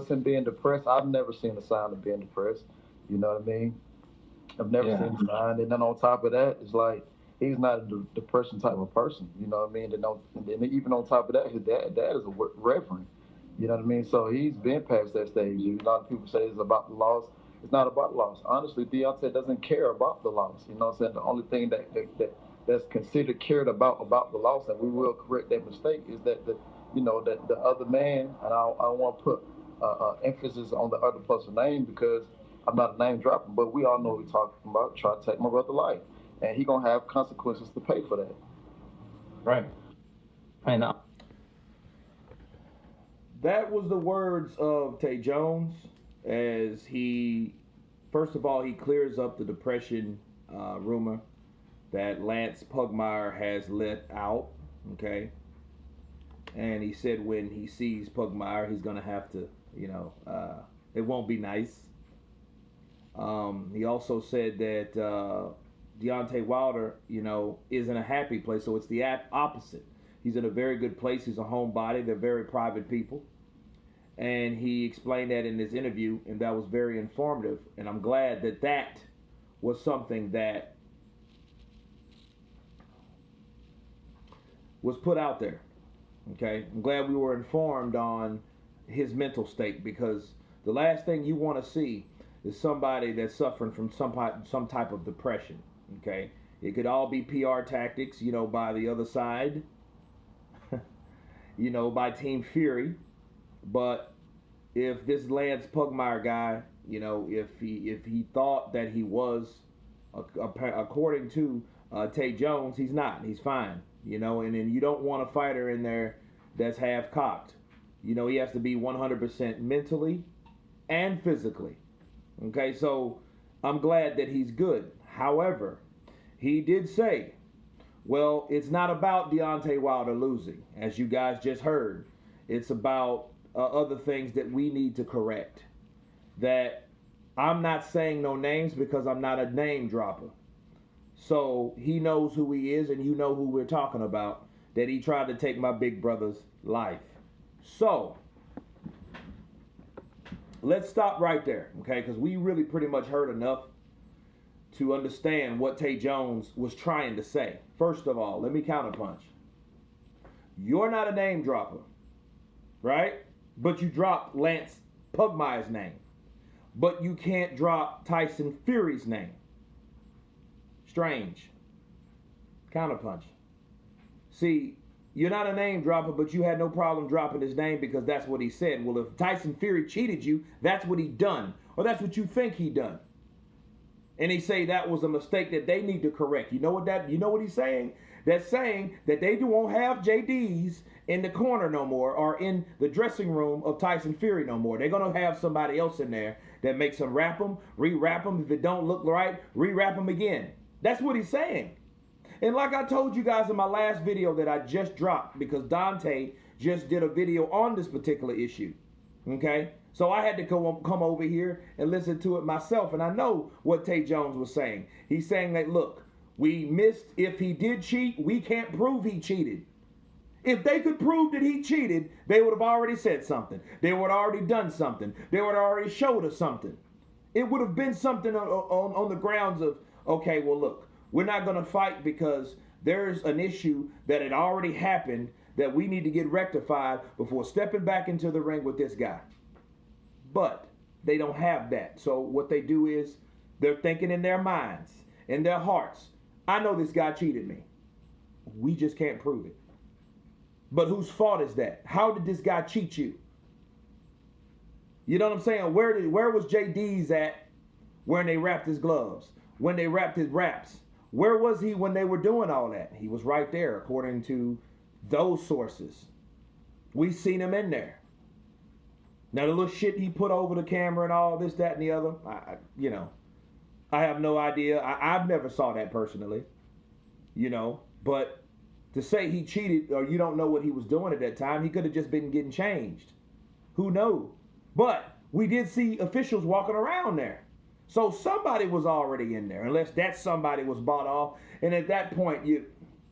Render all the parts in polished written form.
us him being depressed, I've never seen a sign of being depressed. You know what I mean? I've never Yeah. seen a sign. And then on top of that, it's like he's not a depression type of person. You know what I mean? And then even on top of that, his dad is a reverend. You know what I mean? So he's been past that stage. A lot of people say it's about the loss. It's not about loss. Honestly, Deontay doesn't care about the loss. You know what I'm saying? The only thing that's considered cared about the loss, and we will correct that mistake, is that the other man, and I don't want to put emphasis on the other person's name because I'm not a name dropper, but we all know what we're talking about. Try to take my brother life, and he gonna have consequences to pay for that. Right. And That was the words of Tay Jones as he, first of all, he clears up the depression rumor that Lance Pugmire has let out. Okay. And he said when he sees Pugmire, he's going to have to, it won't be nice. He also said that Deontay Wilder, is in a happy place. So it's the opposite. He's in a very good place. He's a homebody. They're very private people. And he explained that in this interview, and that was very informative. And I'm glad that that was something that was put out there. Okay? I'm glad we were informed on his mental state, because the last thing you want to see is somebody that's suffering from some type of depression. Okay? It could all be PR tactics, by the other side, by Team Fury. But if this Lance Pugmire guy, if he thought that he was, according to Tay Jones, he's not. He's fine. And then you don't want a fighter in there that's half cocked. He has to be 100% mentally and physically. Okay, so I'm glad that he's good. However, he did say, well, it's not about Deontay Wilder losing, as you guys just heard. It's about other things that we need to correct. That I'm not saying no names because I'm not a name dropper. So he knows who he is, and you know who we're talking about, that he tried to take my big brother's life. So let's stop right there, okay? Because we really pretty much heard enough to understand what Tay Jones was trying to say. First of all, let me counterpunch. You're not a name dropper, right? But you dropped Lance Pugmire's name. But you can't drop Tyson Fury's name. Strange. Counterpunch. See, you're not a name dropper, but you had no problem dropping his name because that's what he said. Well, if Tyson Fury cheated you, that's what he done. Or that's what you think he done. And they say that was a mistake that they need to correct. You know what he's saying? That's saying that they won't have JDs in the corner no more, or in the dressing room of Tyson Fury no more. They're going to have somebody else in there that makes him wrap them, re-wrap them. If it don't look right, re-wrap them again. That's what he's saying. And like I told you guys in my last video that I just dropped, because Deontay just did a video on this particular issue. Okay? So I had to come over here and listen to it myself. And I know what Tay Jones was saying. He's saying that, look, we missed, if he did cheat, we can't prove he cheated. If they could prove that he cheated, they would have already said something. They would have already done something. They would have already showed us something. It would have been something on the grounds of, okay, well, look, we're not going to fight because there's an issue that had already happened that we need to get rectified before stepping back into the ring with this guy. But they don't have that. So what they do is they're thinking in their minds, in their hearts, I know this guy cheated me. We just can't prove it. But whose fault is that? How did this guy cheat you? You know what I'm saying? Where was JD's at when they wrapped his gloves? When they wrapped his wraps? Where was he when they were doing all that? He was right there, according to those sources. We seen him in there. Now the little shit he put over the camera and all this, that, and the other, I have no idea. I've never saw that personally, but to say he cheated, or you don't know what he was doing at that time, he could have just been getting changed. Who knows? But we did see officials walking around there. So somebody was already in there, unless that somebody was bought off. And at that point,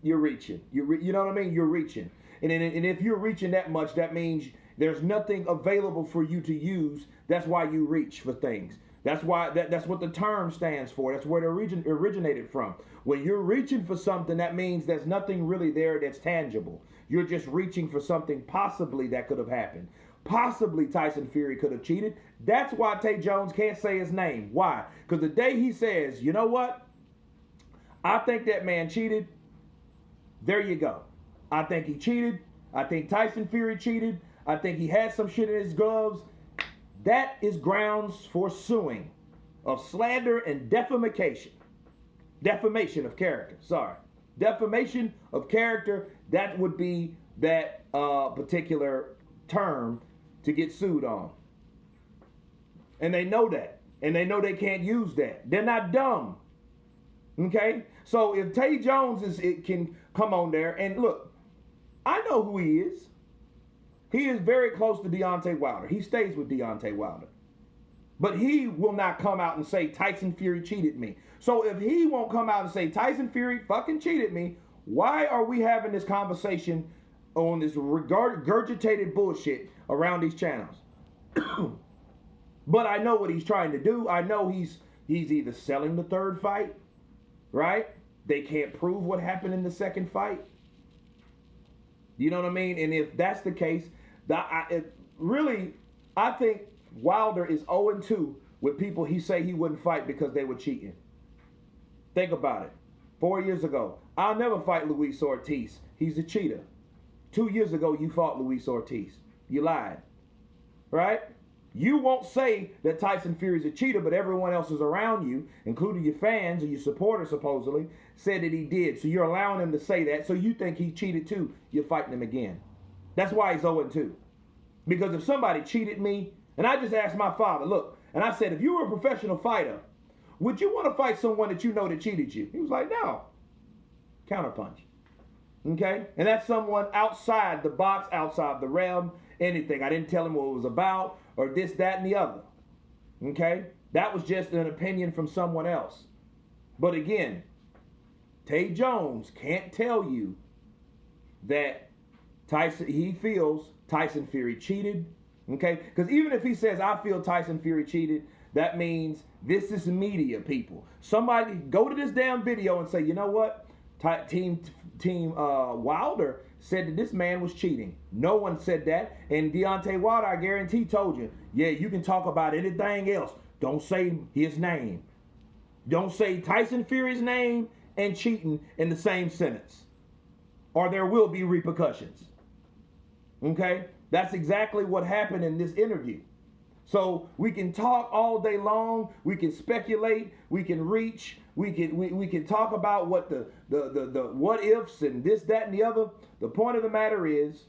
you're reaching. You know what I mean? You're reaching. And if you're reaching that much, that means There's nothing available for you to use. That's why you reach for things. That's why that's what the term stands for. That's where it originated from. When you're reaching for something, that means there's nothing really there that's tangible. You're just reaching for something possibly that could have happened. Possibly Tyson Fury could have cheated. That's why Tay Jones can't say his name. Why? Because the day he says, you know what? I think that man cheated. There you go. I think he cheated. I think Tyson Fury cheated. I think he had some shit in his gloves. That is grounds for suing of slander and defamation. Defamation of character. Sorry. Defamation of character. That would be that particular term to get sued on. And they know that. And they know they can't use that. They're not dumb. Okay? So if Tay Jones can come on there and look, I know who he is. He is very close to Deontay Wilder. He stays with Deontay Wilder. But he will not come out and say Tyson Fury cheated me. So if he won't come out and say Tyson Fury fucking cheated me, why are we having this conversation on this regurgitated bullshit around these channels? But I know what he's trying to do. I know he's either selling the third fight, right? They can't prove what happened in the second fight. You know what I mean? And if that's the case, I think Wilder is 0-2 with people he say he wouldn't fight because they were cheating. Think about it. 4 years ago, I'll never fight Luis Ortiz. He's a cheater. 2 years ago, you fought Luis Ortiz. You lied. Right? You won't say that Tyson Fury's a cheater, but everyone else is around you, including your fans or your supporters supposedly, said that he did. So you're allowing him to say that. So you think he cheated too. You're fighting him again. That's why he's 0-2. Because if somebody cheated me, and I just asked my father, look, and I said, if you were a professional fighter, would you want to fight someone that you know that cheated you? He was like, no. Counterpunch. Okay? And that's someone outside the box, outside the realm, anything. I didn't tell him what it was about or this, that, and the other. Okay? That was just an opinion from someone else. But again, Tay Jones can't tell you that he feels Tyson Fury cheated. Okay? Because even if he says, I feel Tyson Fury cheated, that means this is media, people. Somebody go to this damn video and say, you know what? Team Wilder said that this man was cheating. No one said that. And Deontay Wilder, I guarantee, told you, yeah, you can talk about anything else. Don't say his name. Don't say Tyson Fury's name and cheating in the same sentence, or there will be repercussions. Okay? That's exactly what happened in this interview. So we can talk all day long. We can speculate. We can reach. We can talk about what the what ifs and this, that, and the other. The point of the matter is,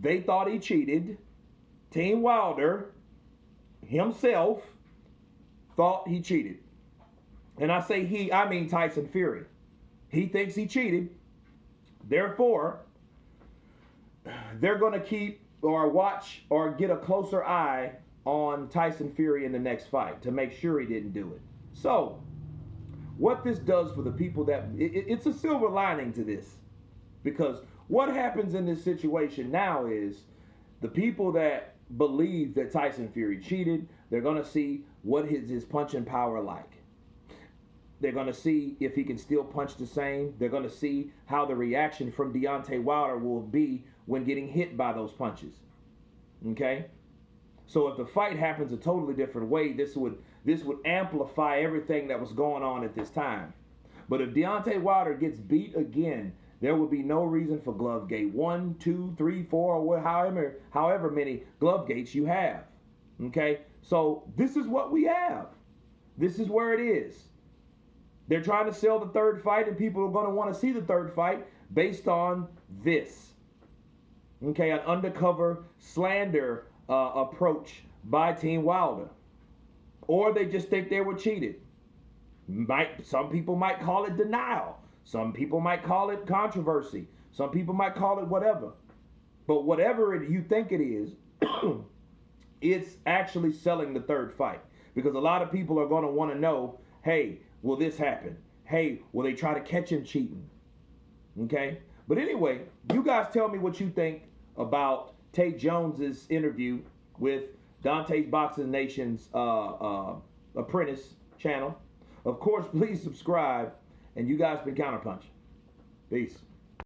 they thought he cheated. Team Wilder himself thought he cheated. And I say he, I mean Tyson Fury. He thinks he cheated. Therefore, they're going to keep or watch or get a closer eye on Tyson Fury in the next fight to make sure he didn't do it. So, what this does for the people that, it's a silver lining to this. Because what happens in this situation now is the people that believe that Tyson Fury cheated, they're going to see what his punching power like. They're going to see if he can still punch the same. They're going to see how the reaction from Deontay Wilder will be when getting hit by those punches. Okay? So if the fight happens a totally different way, this would amplify everything that was going on at this time. But if Deontay Wilder gets beat again, there will be no reason for glove gate 1, 2, 3, 4, or however many glove gates you have. Okay? So this is what we have. This is where it is. They're trying to sell the third fight, and people are going to want to see the third fight based on this. Okay, an undercover slander approach by Team Wilder. Or they just think they were cheated. Some people might call it denial. Some people might call it controversy. Some people might call it whatever. But whatever you think it is, it's actually selling the third fight. Because a lot of people are going to want to know, hey, will this happen? Hey, will they try to catch him cheating? Okay? But anyway, you guys tell me what you think about Tate Jones's interview with Deontay's Boxing Nation's apprentice channel. Of course, please subscribe. And you guys been Counterpunch. Peace.